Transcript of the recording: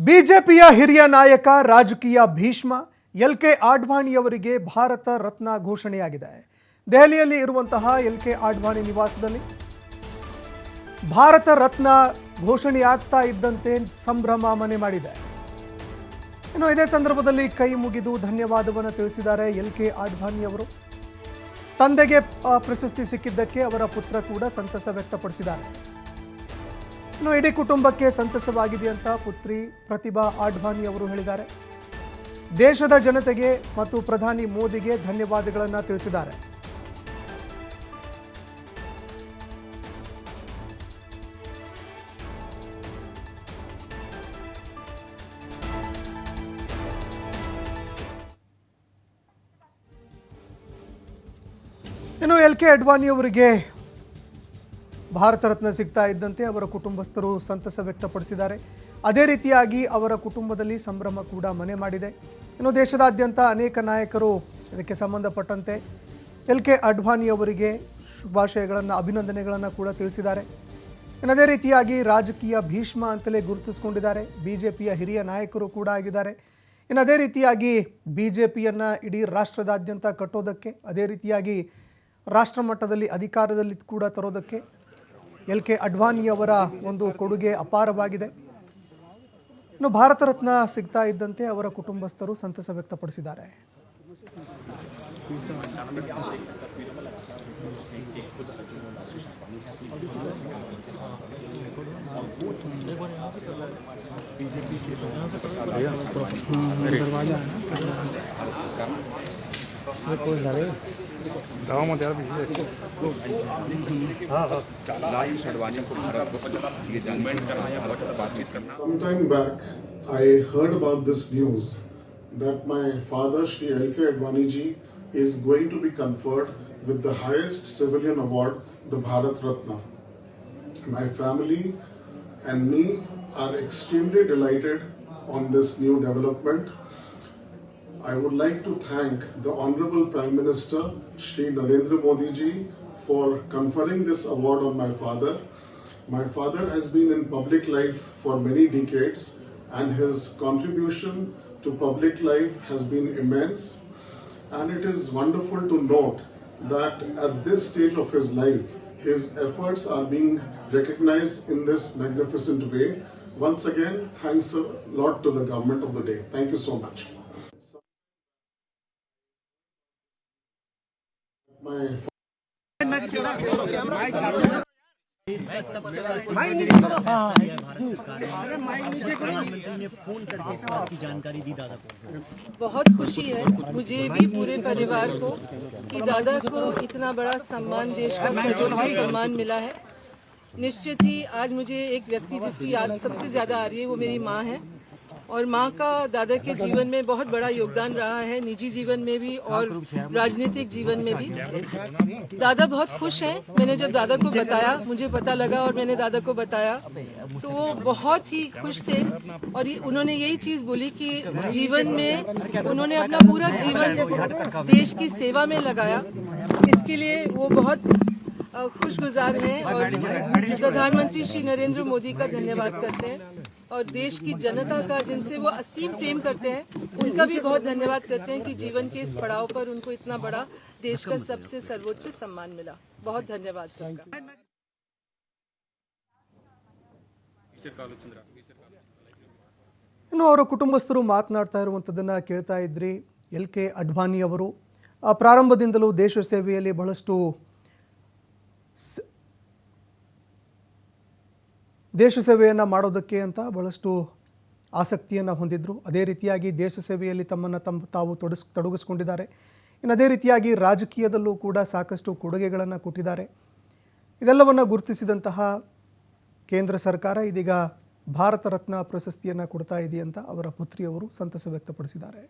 ಬಿಜೆಪಿಯ ಹಿರಿಯ ನಾಯಕ ರಾಜಕೀಯ ಭೀಷ್ಮ ಎಲ್.ಕೆ. ಆಡ್ವಾಣಿಯವರಿಗೆ ಭಾರತ ರತ್ನ ಘೋಷಣೆಯಾಗಿದೆ. ದೆಹಲಿಯಲ್ಲಿ ಇರುವಂತಹ ಎಲ್.ಕೆ. ಆಡ್ವಾಣಿ ನಿವಾಸದಲ್ಲಿ ಭಾರತ ರತ್ನ ಘೋಷಣೆಯಾಗ್ತಾ ಇದ್ದಂತೆ ಸಂಭ್ರಮ ಮನೆ ಮಾಡಿದೆ. ಇನ್ನು ಇದೇ ಸಂದರ್ಭದಲ್ಲಿ ಕೈ ಮುಗಿದು ಧನ್ಯವಾದವನ್ನು ತಿಳಿಸಿದ್ದಾರೆ ಎಲ್.ಕೆ. ಆಡ್ವಾಣಿ ಅವರು. ತಂದೆಗೆ ಪ್ರಶಸ್ತಿ ಸಿಕ್ಕಿದ್ದಕ್ಕೆ ಅವರ ಪುತ್ರ ಕೂಡ ಸಂತಸ ವ್ಯಕ್ತಪಡಿಸಿದ್ದಾರೆ. ಇನ್ನು ಇಡೀ ಕುಟುಂಬಕ್ಕೆ ಸಂತಸವಾಗಿದೆ ಅಂತ ಪುತ್ರಿ ಪ್ರತಿಭಾ ಆಡ್ವಾಣಿ ಅವರು ಹೇಳಿದ್ದಾರೆ. ದೇಶದ ಜನತೆಗೆ ಮತ್ತು ಪ್ರಧಾನಿ ಮೋದಿಗೆ ಧನ್ಯವಾದಗಳನ್ನು ತಿಳಿಸಿದ್ದಾರೆ. ಇನ್ನು ಎಲ್.ಕೆ. ಆಡ್ವಾಣಿ ಅವರಿಗೆ ಭಾರತ ರತ್ನ ಸಿಗ್ತಾ ಇದ್ದಂತೆ ಅವರ ಕುಟುಂಬಸ್ಥರು ಸಂತಸ ವ್ಯಕ್ತಪಡಿಸಿದ್ದಾರೆ. ಅದೇ ರೀತಿಯಾಗಿ ಅವರ ಕುಟುಂಬದಲ್ಲಿ ಸಂಭ್ರಮ ಕೂಡ ಮನೆ ಮಾಡಿದೆ. ಇನ್ನು ದೇಶದಾದ್ಯಂತ ಅನೇಕ ನಾಯಕರು ಇದಕ್ಕೆ ಸಂಬಂಧಪಟ್ಟಂತೆ ಎಲ್.ಕೆ. ಆಡ್ವಾಣಿ ಅವರಿಗೆ ಶುಭಾಶಯಗಳನ್ನು ಅಭಿನಂದನೆಗಳನ್ನು ಕೂಡ ತಿಳಿಸಿದ್ದಾರೆ. ಇನ್ನು ಅದೇ ರೀತಿಯಾಗಿ ರಾಜಕೀಯ ಭೀಷ್ಮ ಅಂತಲೇ ಗುರುತಿಸಿಕೊಂಡಿದ್ದಾರೆ. ಬಿಜೆಪಿಯ ಹಿರಿಯ ನಾಯಕರು ಕೂಡ ಆಗಿದ್ದಾರೆ. ಇನ್ನು ಅದೇ ರೀತಿಯಾಗಿ ಬಿಜೆಪಿಯನ್ನು ಇಡೀ ರಾಷ್ಟ್ರದಾದ್ಯಂತ ಕಟ್ಟೋದಕ್ಕೆ, ಅದೇ ರೀತಿಯಾಗಿ ರಾಷ್ಟ್ರ ಮಟ್ಟದಲ್ಲಿ ಅಧಿಕಾರದಲ್ಲಿ ಕೂಡ ತರೋದಕ್ಕೆ ಎಲ್.ಕೆ. ಆಡ್ವಾಣಿ ಅವರ ಒಂದು ಕೊಡುಗೆ ಅಪಾರವಾಗಿದೆ. ಇನ್ನು ಭಾರತ ರತ್ನ ಸಿಗ್ತಾ ಇದ್ದಂತೆ ಅವರ ಕುಟುಂಬಸ್ಥರು ಸಂತಸ ವ್ಯಕ್ತಪಡಿಸಿದ್ದಾರೆ. Sometime back, I heard about this news that my father, Shri L.K. Advani ji, is going to be conferred with the highest civilian award, the Bharat Ratna. My family and me are extremely delighted on this new development. I would like to thank the Honorable Prime Minister Shri Narendra Modi ji for conferring this award on my father. My father has been in public life for many decades and his contribution to public life has been immense, and it is wonderful to note that at this stage of his life his efforts are being recognized in this magnificent way. Once again, thanks a lot to the government of the day. Thank you so much. बहुत खुशी है मुझे भी, पूरे परिवार को, कि दादा को इतना बड़ा सम्मान, देश का सर्वोच्च सम्मान मिला है। निश्चित ही आज मुझे एक व्यक्ति जिसकी याद सबसे ज्यादा आ रही है वो मेरी माँ है, और माँ का दादा के जीवन में बहुत बड़ा योगदान रहा है, निजी जीवन में भी और राजनीतिक जीवन में भी। दादा बहुत खुश हैं। मैंने जब दादा को बताया, मुझे पता लगा और मैंने दादा को बताया, तो वो बहुत ही खुश थे। और उन्होंने यही चीज बोली कि जीवन में उन्होंने अपना पूरा जीवन देश की सेवा में लगाया, इसके लिए वो बहुत खुशगुजार हैं और प्रधानमंत्री श्री नरेंद्र मोदी का धन्यवाद करते हैं, और देश की जनता का, जिनसे वो असीम प्रेम करते हैं, उनका भी बहुत धन्यवाद करते हैं कि जीवन के इस पड़ाव पर उनको इतना बड़ा देश का सबसे सर्वोच्च सम्मान मिला। बहुत धन्यवाद सबका। ಇನ್ನು ಅವರ ಕುಟುಂಬಸ್ಥರು ಮಾತನಾಡ್ತಾ ಇರುವಂಥದ್ದನ್ನು ಕೇಳ್ತಾ ಇದ್ರಿ. ಎಲ್.ಕೆ. ಆಡ್ವಾಣಿ ಅವರು ಪ್ರಾರಂಭದಿಂದಲೂ ದೇಶ ಸೇವೆಯಲ್ಲಿ ಬಹಳಷ್ಟು ದೇಶ ಸೇವೆಯನ್ನು ಮಾಡೋದಕ್ಕೆ ಅಂತ ಬಹಳಷ್ಟು ಆಸಕ್ತಿಯನ್ನು ಹೊಂದಿದ್ರು. ಅದೇ ರೀತಿಯಾಗಿ ದೇಶ ಸೇವೆಯಲ್ಲಿ ತಮ್ಮನ್ನು ತಾವು ತೊಡಗಿಸ್ಕೊಂಡಿದ್ದಾರೆ. ಇನ್ನು ಅದೇ ರೀತಿಯಾಗಿ ರಾಜಕೀಯದಲ್ಲೂ ಕೂಡ ಸಾಕಷ್ಟು ಕೊಡುಗೆಗಳನ್ನು ಕೊಟ್ಟಿದ್ದಾರೆ. ಇದೆಲ್ಲವನ್ನು ಗುರುತಿಸಿದಂತಹ ಕೇಂದ್ರ ಸರ್ಕಾರ ಇದೀಗ ಭಾರತ ರತ್ನ ಪ್ರಶಸ್ತಿಯನ್ನು ಕೊಡ್ತಾ ಇದೆಯಂತ ಅವರ ಪುತ್ರಿಯವರು ಸಂತಸ ವ್ಯಕ್ತಪಡಿಸಿದ್ದಾರೆ.